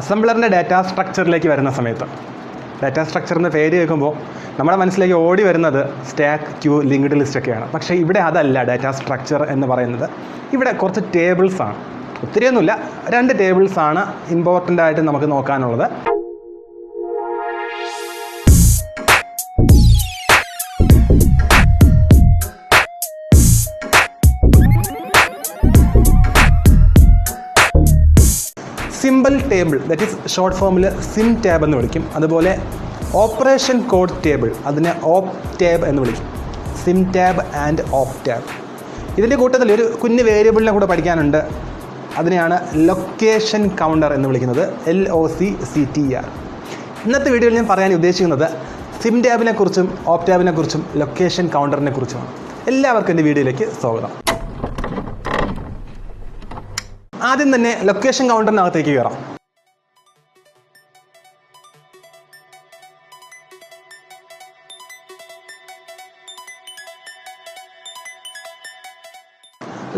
അസംബ്ലറിൻ്റെ data സ്ട്രക്ചറിലേക്ക് വരുന്ന സമയത്ത് data structure എന്ന പേര് കേൾക്കുമ്പോൾ നമ്മുടെ മനസ്സിലേക്ക് ഓടി വരുന്നത് സ്റ്റാക്ക്, ക്യൂ, ലിങ്ക്ഡ് ലിസ്റ്റ് ഒക്കെയാണ്. പക്ഷേ ഇവിടെ അതല്ല ഡാറ്റാ സ്ട്രക്ചർ എന്ന് പറയുന്നത്. ഇവിടെ കുറച്ച് ടേബിൾസാണ്, ഒത്തിരിയൊന്നുമില്ല, 2 ടേബിൾസാണ് ഇമ്പോർട്ടൻ്റ് ആയിട്ട് നമുക്ക് നോക്കാനുള്ളത്. Simple table, that is short ഫോമിൽ symtab എന്ന് വിളിക്കും. അതുപോലെ ഓപ്പറേഷൻ കോഡ് ടേബിൾ, അതിനെ optab എന്ന് വിളിക്കും. symtab and optab. ഇതിൻ്റെ കൂട്ടത്തിൽ ഒരു കുഞ്ഞ് വേരിയബിളിനെ കൂടെ പഠിക്കാനുണ്ട്. അതിനെയാണ് ലൊക്കേഷൻ കൗണ്ടർ എന്ന് വിളിക്കുന്നത്, LOCCTR. ഇന്നത്തെ വീഡിയോയിൽ ഞാൻ പറയാൻ ഉദ്ദേശിക്കുന്നത് symtab-നെ കുറിച്ചും optab-നെ കുറിച്ചും ലൊക്കേഷൻ കൗണ്ടറിനെ കുറിച്ചുമാണ്. എല്ലാവർക്കും എൻ്റെ വീഡിയോയിലേക്ക് സ്വാഗതം. ആദ്യം തന്നെ ലൊക്കേഷൻ കൗണ്ടറിനകത്തേക്ക് കയറാം.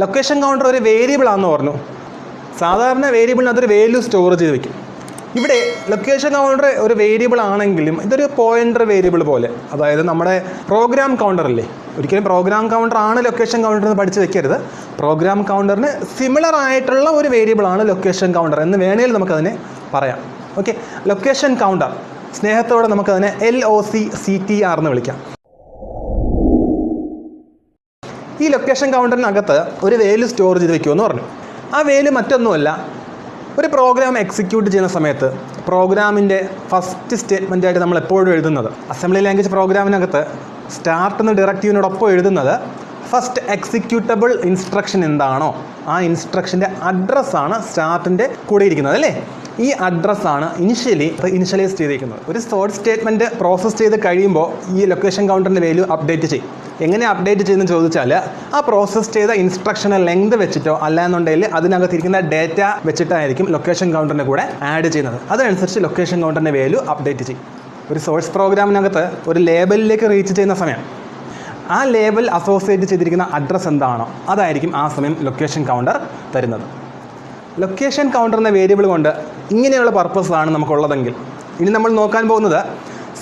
ലൊക്കേഷൻ കൗണ്ടർ ഒരു വേരിയബിൾ ആണെന്ന് പറഞ്ഞു. സാധാരണ വേരിയബിളിന് അതൊരു വാല്യൂ സ്റ്റോർ ചെയ്ത് വെക്കും. ഇവിടെ ലൊക്കേഷൻ കൗണ്ടർ ഒരു വേരിയബിൾ ആണെങ്കിലും ഇതൊരു പോയിൻ്റർ വേരിയബിൾ പോലെ, അതായത് നമ്മുടെ പ്രോഗ്രാം കൗണ്ടർ അല്ലേ, ഒരിക്കലും പ്രോഗ്രാം കൗണ്ടർ ആണ് ലൊക്കേഷൻ കൗണ്ടർ എന്ന് പഠിച്ച് വെക്കരുത്. പ്രോഗ്രാം കൗണ്ടറിന് സിമിലർ ആയിട്ടുള്ള ഒരു വേരിയബിളാണ് ലൊക്കേഷൻ കൗണ്ടർ എന്ന് വേണേൽ നമുക്കതിനെ പറയാം. ഓക്കെ, ലൊക്കേഷൻ കൗണ്ടർ സ്നേഹത്തോടെ നമുക്കതിനെ LOCCTR എന്ന് വിളിക്കാം. ഈ ലൊക്കേഷൻ കൗണ്ടറിനകത്ത് ഒരു വാല്യൂ സ്റ്റോർ ചെയ്ത് വെക്കുമെന്ന് പറഞ്ഞു. ആ വാല്യൂ മറ്റൊന്നുമല്ല, ഒരു പ്രോഗ്രാം എക്സിക്യൂട്ട് ചെയ്യുന്ന സമയത്ത് പ്രോഗ്രാമിൻ്റെ ഫസ്റ്റ് സ്റ്റേറ്റ്മെൻറ്റായിട്ട് നമ്മൾ എപ്പോഴും എഴുതുന്നത്, അസംബ്ലി ലാംഗ്വേജ് പ്രോഗ്രാമിനകത്ത് സ്റ്റാർട്ട് എന്ന ഡയറക്റ്റീവിനോടൊപ്പം എഴുതുന്നത് ഫസ്റ്റ് എക്സിക്യൂട്ടബിൾ ഇൻസ്ട്രക്ഷൻ എന്താണോ ആ ഇൻസ്ട്രക്ഷൻ്റെ അഡ്രസ്സാണ് സ്റ്റാർട്ടിൻ്റെ കൂടെ ഇരിക്കുന്നത് അല്ലേ. ഈ അഡ്രസ്സാണ് ഇനിഷ്യലൈസ് ചെയ്തിരിക്കുന്നത്. ഒരു സോർട്ട് സ്റ്റേറ്റ്മെൻറ്റ് പ്രോസസ്സ് ചെയ്ത് കഴിയുമ്പോൾ ഈ ലൊക്കേഷൻ കൗണ്ടറിൻ്റെ വാല്യൂ അപ്ഡേറ്റ് ചെയ്യും. എങ്ങനെ അപ്ഡേറ്റ് ചെയ്യുന്നത് ചോദിച്ചാൽ ആ പ്രോസസ്സ് ചെയ്ത ഇൻസ്ട്രക്ഷനെ ലെങ്ത് വെച്ചിട്ടോ അല്ലാന്നുണ്ടെങ്കിൽ അതിനകത്തിരിക്കുന്ന ഡേറ്റ വെച്ചിട്ടായിരിക്കും ലൊക്കേഷൻ കൗണ്ടറിൻ്റെ കൂടെ ആഡ് ചെയ്യുന്നത്. അതനുസരിച്ച് ലൊക്കേഷൻ കൗണ്ടറിൻ്റെ വാല്യൂ അപ്ഡേറ്റ് ചെയ്യും. ഒരു സോഴ്സ് പ്രോഗ്രാമിനകത്ത് ഒരു ലേബലിലേക്ക് റീച്ച് ചെയ്യുന്ന സമയം ആ ലേബൽ അസോസിയേറ്റ് ചെയ്തിരിക്കുന്ന അഡ്രസ്സ് എന്താണോ അതായിരിക്കും ആ സമയം ലൊക്കേഷൻ കൗണ്ടർ തരുന്നത്. ലൊക്കേഷൻ കൗണ്ടർ എന്ന വേരിയബിൾ കൊണ്ട് ഇങ്ങനെയുള്ള പർപ്പസാണ് നമുക്കുള്ളതെങ്കിൽ ഇനി നമ്മൾ നോക്കാൻ പോകുന്നത്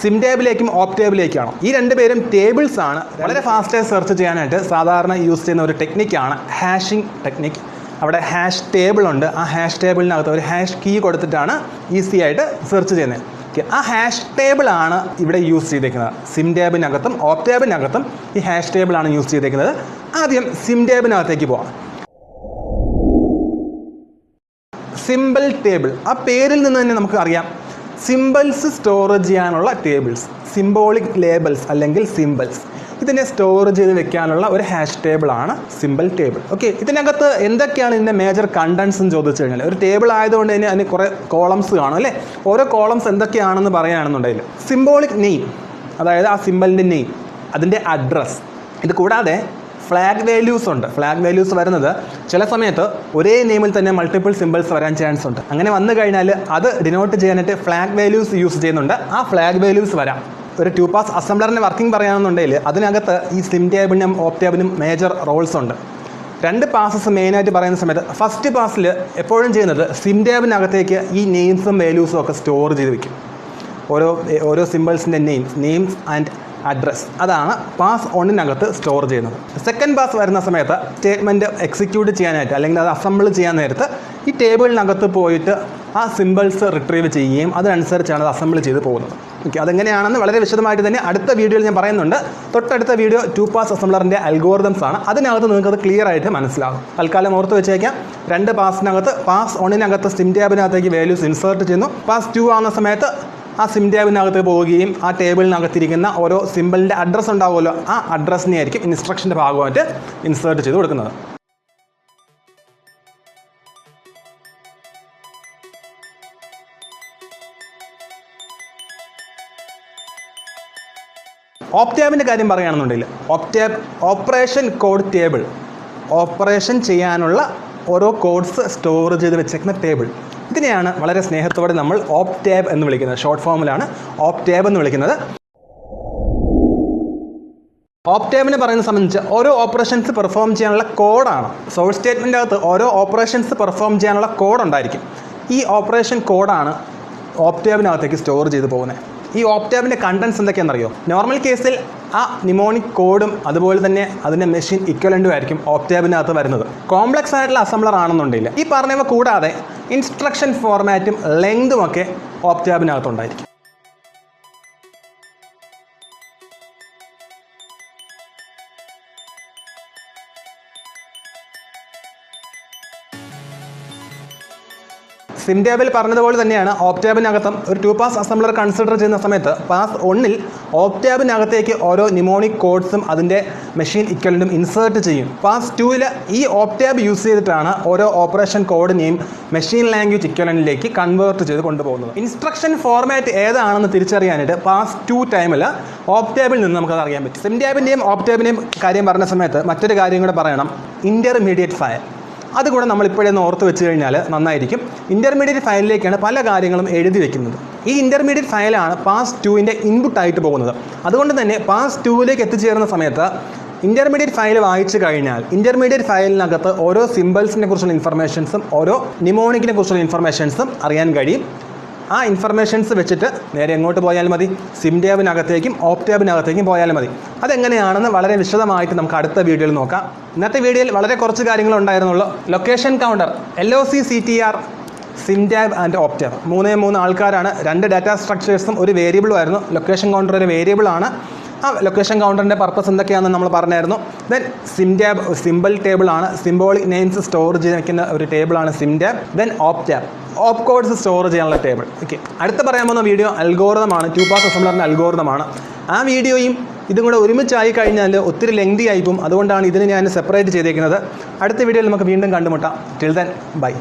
symtab-ലേക്കും optab-ലേക്കാണ്. ഈ 2 പേരും ടേബിൾസ് ആണ്. വളരെ ഫാസ്റ്റായി സെർച്ച് ചെയ്യാനായിട്ട് സാധാരണ യൂസ് ചെയ്യുന്ന ഒരു ടെക്നിക്കാണ് ഹാഷിംഗ് ടെക്നിക്ക്. അവിടെ ഹാഷ് ടേബിൾ ഉണ്ട്. ആ ഹാഷ് ടേബിളിനകത്ത് ഒരു ഹാഷ് കീ കൊടുത്തിട്ടാണ് ഈസി ആയിട്ട് സെർച്ച് ചെയ്യുന്നത്. ആ ഹാഷ് ടേബിൾ ആണ് ഇവിടെ യൂസ് ചെയ്തേക്കുന്നത്. symtab-നകത്തും optab-നകത്തും ഈ ഹാഷ് ടേബിൾ ആണ് യൂസ് ചെയ്തേക്കുന്നത്. ആദ്യം symtab-നകത്തേക്ക് പോകാം. സിമ്പിൾ ടേബിൾ, ആ പേരിൽ നിന്ന് തന്നെ നമുക്ക് അറിയാം സിമ്പിൾസ് സ്റ്റോർ ചെയ്യാനുള്ള ടേബിൾസ്, സിംബോളിക് ലേബിൾസ് അല്ലെങ്കിൽ സിമ്പിൾസ്. ഇതിനെ സ്റ്റോർ ചെയ്ത് വെക്കാനുള്ള ഒരു ഹാഷ് ടേബിളാണ് സിമ്പിൾ ടേബിൾ. ഓക്കെ, ഇതിനകത്ത് എന്തൊക്കെയാണ് ഇതിൻ്റെ മേജർ കണ്ടൻസ് എന്ന് ചോദിച്ചു കഴിഞ്ഞാൽ, ഒരു ടേബിൾ ആയതുകൊണ്ട് തന്നെ അതിന് കുറേ കോളംസ് കാണും അല്ലേ. ഓരോ കോളംസ് എന്തൊക്കെയാണെന്ന് പറയുകയാണെന്നുണ്ടെങ്കിൽ സിംബോളിക് നെയിം, അതായത് ആ സിമ്പിളിൻ്റെ നെയിം, അതിൻ്റെ അഡ്രസ്സ്. ഇത് കൂടാതെ ഫ്ലാഗ് വാല്യൂസ് ഉണ്ട്. ഫ്ലാഗ് വാല്യൂസ് വരുന്നത് ചില സമയത്ത് ഒരേ നെയിമിൽ തന്നെ മൾട്ടിപ്പിൾ സിമ്പിൾസ് വരാൻ ചാൻസ് ഉണ്ട്. അങ്ങനെ വന്നു കഴിഞ്ഞാൽ അത് ഡിനോട്ട് ചെയ്യാനായിട്ട് ഫ്ലാഗ് വാല്യൂസ് യൂസ് ചെയ്യുന്നുണ്ട്. ആ ഫ്ലാഗ് വാല്യൂസ് വരാം. ഒരു 2 പാസ് അസംബ്ലറിൻ്റെ വർക്കിംഗ് പറയുകയാണെന്നുണ്ടെങ്കിൽ അതിനകത്ത് ഈ symtab-നും optab-നും മേജർ റോൾസ് ഉണ്ട്. 2 പാസസ് മെയിനായിട്ട് പറയുന്ന സമയത്ത് ഫസ്റ്റ് പാസിൽ എപ്പോഴും ചെയ്യുന്നത് symtab-നകത്തേക്ക് ഈ നെയിംസും വാല്യൂസും ഒക്കെ സ്റ്റോർ ചെയ്ത് വെക്കും. ഓരോ സിമ്പിൾസിൻ്റെ നെയിംസ് ആൻഡ് അഡ്രസ്, അതാണ് പാസ് 1-നകത്ത് സ്റ്റോർ ചെയ്യുന്നത്. സെക്കൻഡ് പാസ് വരുന്ന സമയത്ത് സ്റ്റേറ്റ്മെൻറ്റ് എക്സിക്യൂട്ട് ചെയ്യാനായിട്ട് അല്ലെങ്കിൽ അത് അസംബിൾ ചെയ്യാൻ നേരത്ത് ഈ ടേബിളിനകത്ത് പോയിട്ട് ആ സിമ്പിൾസ് റിട്രീവ് ചെയ്യുകയും അതിനനുസരിച്ചാണ് അത് അസംബിൾ ചെയ്ത് പോകുന്നത്. ഓക്കെ, അതെങ്ങനെയാണെന്ന് വളരെ വിശദമായിട്ട് തന്നെ അടുത്ത വീഡിയോയിൽ ഞാൻ പറയുന്നുണ്ട്. തൊട്ടടുത്ത വീഡിയോ 2 പാസ് അസംബ്ലറിൻ്റെ അൽഗോറിതംസ് ആണ്. അതിനകത്ത് നിങ്ങൾക്കത് ക്ലിയർ ആയിട്ട് മനസ്സിലാകും. തൽക്കാലം ഓർത്ത് വെച്ചേക്കാം, 2 പാസിനകത്ത് പാസ് 1-നകത്ത് symtab-നകത്തേക്ക് വാല്യൂസ് ഇൻസേർട്ട് ചെയ്യുന്നു. പാസ് 2 ആവുന്ന സമയത്ത് ആ symtab-നകത്ത് പോവുകയും ആ ടേബിളിനകത്തിരിക്കുന്ന ഓരോ സിമ്പിളിൻ്റെ അഡ്രസ്സ് ഉണ്ടാവുമല്ലോ, ആ അഡ്രസ്സിനെ ആയിരിക്കും ഇൻസ്ട്രക്ഷൻ്റെ ഭാഗമായിട്ട് ഇൻസേർട്ട് ചെയ്ത് കൊടുക്കുന്നത്. optab-ൻ്റെ കാര്യം പറയുകയാണെന്നുണ്ടെങ്കിൽ ഓപ്പറേഷൻ കോഡ് ടേബിൾ, ഓപ്പറേഷൻ ചെയ്യാനുള്ള ഓരോ കോഡ്സ് സ്റ്റോർ ചെയ്ത് വെച്ചേക്കുന്ന ടേബിൾ. ഇതിനെയാണ് വളരെ സ്നേഹത്തോടെ നമ്മൾ optab എന്ന് വിളിക്കുന്നത്. ഷോർട്ട് ഫോമിലാണ് optab എന്ന് വിളിക്കുന്നത്. optab-നെ പറയുന്ന സംബന്ധിച്ച് ഓരോ ഓപ്പറേഷൻസ് പെർഫോം ചെയ്യാനുള്ള കോഡാണ്. സോഴ്സ് സ്റ്റേറ്റ്മെൻറ്റിനകത്ത് ഓരോ ഓപ്പറേഷൻസ് പെർഫോം ചെയ്യാനുള്ള കോഡ് ഉണ്ടായിരിക്കും. ഈ ഓപ്പറേഷൻ കോഡാണ് ഓപ്റ്റാബിനകത്തേക്ക് സ്റ്റോർ ചെയ്ത് പോകുന്നത്. ഈ ഓപ്റ്റാബിൻ്റെ കണ്ടൻസ് എന്തൊക്കെയാണെന്നറിയോ? നോർമൽ കേസിൽ ആ നിമോണിക് കോഡും അതുപോലെ തന്നെ അതിൻ്റെ മെഷീൻ ഇക്വലൻറ്റും ആയിരിക്കും ഓപ്റ്റാബിനകത്ത് വരുന്നത്. കോംപ്ലക്സ് ആയിട്ടുള്ള അസംബ്ലർ ആണെന്നുണ്ടെങ്കിൽ ഈ പറഞ്ഞവ കൂടാതെ ഇൻസ്ട്രക്ഷൻ ഫോർമാറ്റും ലെങ്തും ഒക്കെ ഓപ്റ്റാബിനകത്തുണ്ടായിരിക്കും. സിംടാബിൽ പറഞ്ഞതുപോലെ തന്നെയാണ് ഓപ്റ്റാബിനകത്തും ഒരു 2 പാസ് അസംബ്ലർ കൺസിഡർ ചെയ്യുന്ന സമയത്ത് പാസ് 1-ൽ ഓപ്റ്റാബിനകത്തേക്ക് ഓരോ നിമോണിക് കോഡ്സും അതിൻ്റെ മെഷീൻ ഇക്വലൻറ്റും ഇൻസേർട്ട് ചെയ്യും. പാസ് 2-ൽ ഈ ഓപ്റ്റാബ് യൂസ് ചെയ്തിട്ടാണ് ഓരോ ഓപ്പറേഷൻ കോഡിനെയും മെഷീൻ ലാംഗ്വേജ് ഇക്വലൻറ്റിലേക്ക് കൺവേർട്ട് ചെയ്ത് കൊണ്ടുപോകുന്നത്. ഇൻസ്ട്രക്ഷൻ ഫോർമാറ്റ് ഏതാണെന്ന് തിരിച്ചറിയാനായിട്ട് പാസ് 2 ടൈമിൽ ഓപ്റ്റാബിൽ നിന്ന് നമുക്കത് അറിയാൻ പറ്റും. സിംടാബിൻ്റെയും ഓപ്റ്റാബിൻ്റെയും കാര്യം പറഞ്ഞ സമയത്ത് മറ്റൊരു കാര്യം കൂടെ പറയണം, ഇൻ്റർമീഡിയറ്റ് ഫയൽ. അതുകൂടെ നമ്മളിപ്പോഴൊന്ന് ഓർത്ത് വെച്ച് കഴിഞ്ഞാൽ നന്നായിരിക്കും. ഇൻ്റർമീഡിയറ്റ് ഫയലിലേക്കാണ് പല കാര്യങ്ങളും എഴുതി വെക്കുന്നത്. ഈ ഇൻ്റർമീഡിയറ്റ് ഫയലാണ് പാസ് 2-ൻ്റെ ഇൻപുട്ടായിട്ട് പോകുന്നത്. അതുകൊണ്ട് തന്നെ പാസ് 2-ലേക്ക് എത്തിച്ചേരുന്ന സമയത്ത് ഇൻ്റർമീഡിയറ്റ് ഫയൽ വായിച്ചു കഴിഞ്ഞാൽ ഇൻ്റർമീഡിയറ്റ് ഫയലിനകത്ത് ഓരോ സിമ്പിൾസിനെ കുറിച്ചുള്ള ഇൻഫർമേഷൻസും ഓരോ നിമോണിക്കിനെ കുറിച്ചുള്ള ഇൻഫർമേഷൻസും അറിയാൻ കഴിയും. ആ ഇൻഫർമേഷൻസ് വെച്ചിട്ട് നേരെ എങ്ങോട്ട് പോയാൽ മതി? സിംടാബിനകത്തേക്കും ഓപ്റ്റാബിനകത്തേക്കും പോയാൽ മതി. അതെങ്ങനെയാണെന്ന് വളരെ വിശദമായിട്ട് നമുക്ക് അടുത്ത വീഡിയോയിൽ നോക്കാം. ഇന്നത്തെ വീഡിയോയിൽ വളരെ കുറച്ച് കാര്യങ്ങളുണ്ടായിരുന്നുള്ളൂ. Location counter, LOC CTR, symtab and optab 3 ആൾക്കാരാണ്. 2 ഡാറ്റ സ്ട്രക്ചേഴ്സും ഒരു വേരിയബിളും ആയിരുന്നു. ലൊക്കേഷൻ കൗണ്ടർ ഒരു വേരിയബിളാണ്. ആ ലൊക്കേഷൻ കൗണ്ടറിൻ്റെ പർപ്പസ് എന്തൊക്കെയാണെന്ന് നമ്മൾ പറഞ്ഞായിരുന്നു. ദെൻ സിംടാബ് സിമ്പിൾ ടേബിളാണ്. സിംബോളിക് നെയിംസ് സ്റ്റോർ ചെയ്ത് വയ്ക്കുന്ന ഒരു ടേബിളാണ് symtab. Then optab op codes store ചെയ്യാനുള്ള ടേബിൾ. ഓക്കെ, അടുത്ത പറയാൻ പോകുന്ന വീഡിയോ അൽഗോറിതമാണ്. 2 പാസ് അസംബ്ലറിൻ്റെ അൽഗോറിതമാണ്. ആ വീഡിയോയും ഇതും കൂടെ ഒരുമിച്ചായി കഴിഞ്ഞാൽ ഒത്തിരി ലെങ്തി ആയിപ്പോവും. അതുകൊണ്ടാണ് ഇതിന് ഞാൻ സെപ്പറേറ്റ് ചെയ്തേക്കുന്നത്. അടുത്ത വീഡിയോയിൽ നമുക്ക് വീണ്ടും കണ്ടുമുട്ടാം. Till then bye.